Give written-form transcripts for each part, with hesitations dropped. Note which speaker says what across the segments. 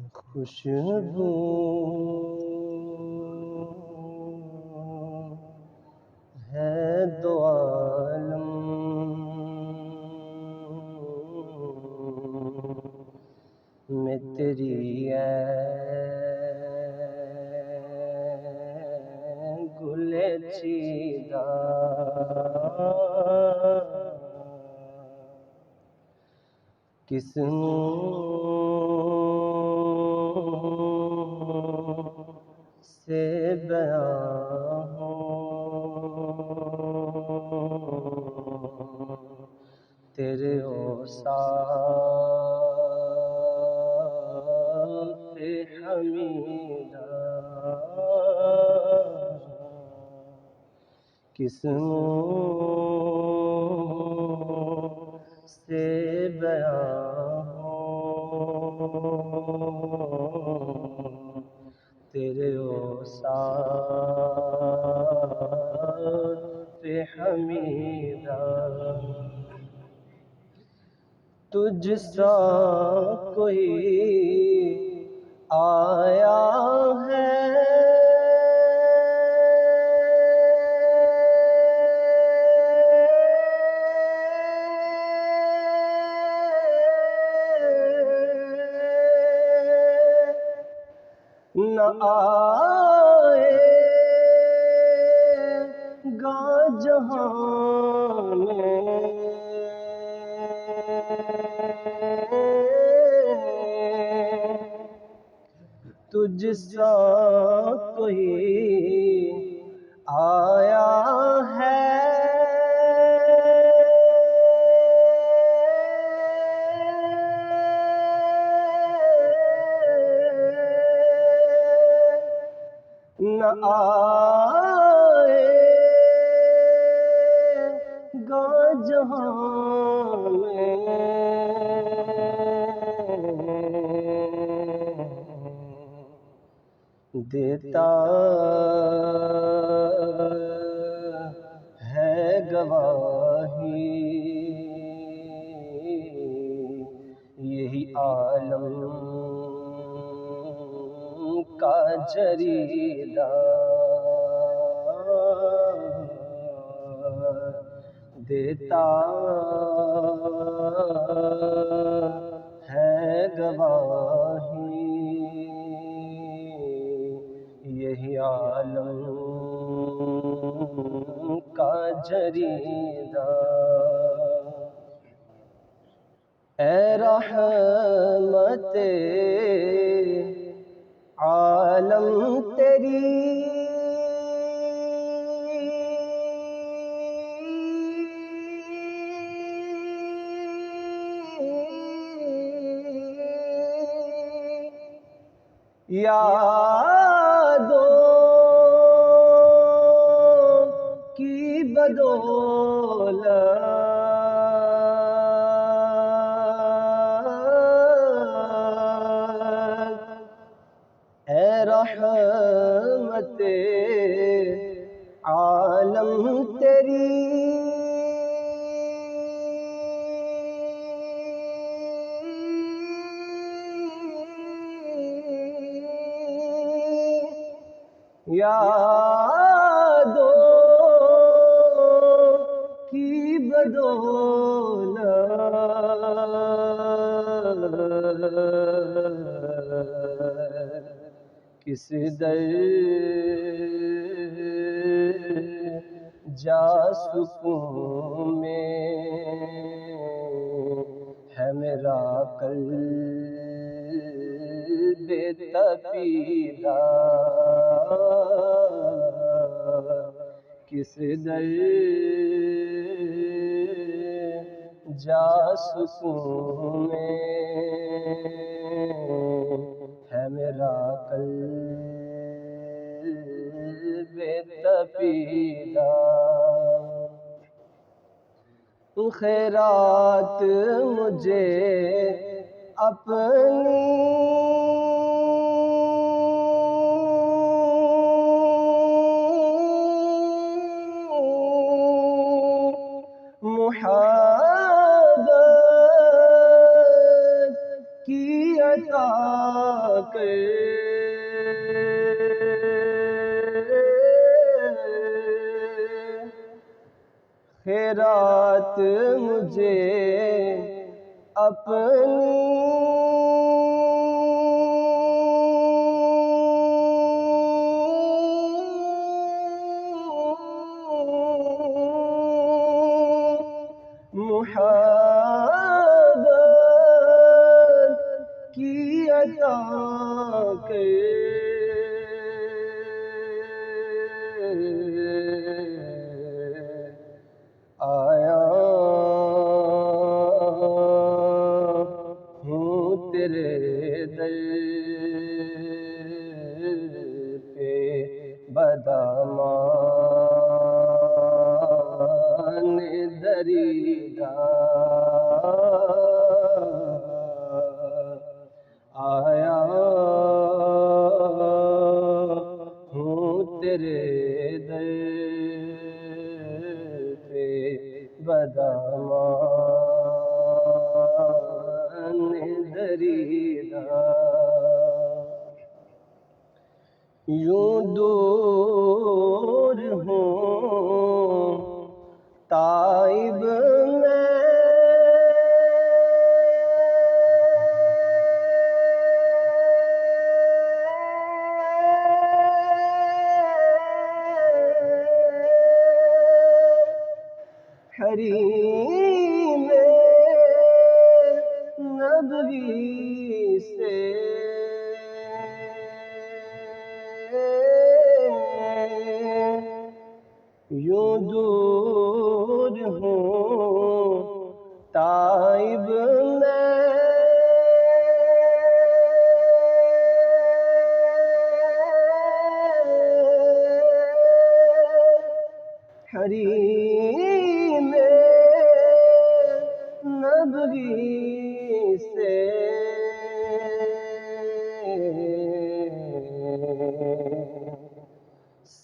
Speaker 1: خوشبو ہے دو عالم میں تیری گل چیدہ کس سے بیان تیرے اوصاف حمیدہ کس سے بیان تیرے اوصاف حمیدہ تجھ سا کوئی آیا ہے نہ آئے گا جہاں میں تجھ سا کوئی آیا ہے نہ آئے گا جہاں میں دیتا ہے گواہی یہی عالم کا جریدہ دیتا ہے گواہی یہی عالم کا جریدہ اے رحمت عالم تیری یادوں کی بدولت اے رحمت عالم تیری یادوں کی بدولت کس در جا سکون میں ہے میرا قلب تپیدہ کس در جا سکون میں ہے میرا قلب تپیدہ خیرات مجھے اپنی محبت کی عطا خیرات مجھے اپنی محبت کی عطا کر آیا ہوں تیرے در پہ بدامان دریدہ آیا ہوں تیرے در پہ بدامان دریدہ یوں دور ہوں تائب میں حریم نبوی سے یوں دور ہوں تائب میں حریم نبوی سے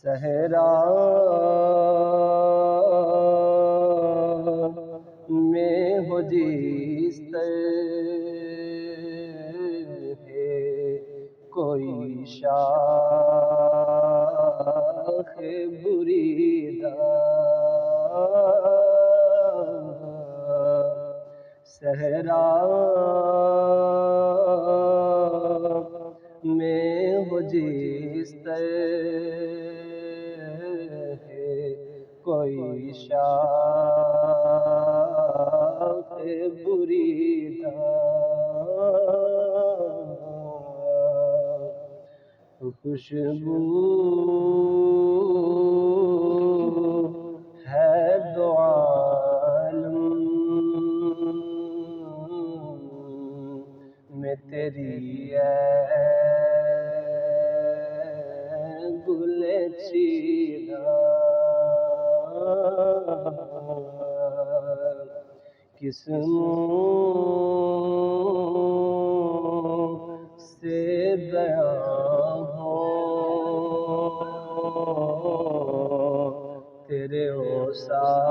Speaker 1: صحرا میں ہو جس طرح ہے کوئی شاخ بریدہ صحرا میں ہو جس طرح ہے کوئی شاخ بریدہ خوشبو ہے دو عالم میں تیری گل چیدہ کس منہ سے بیان ہو تیرے اوصاف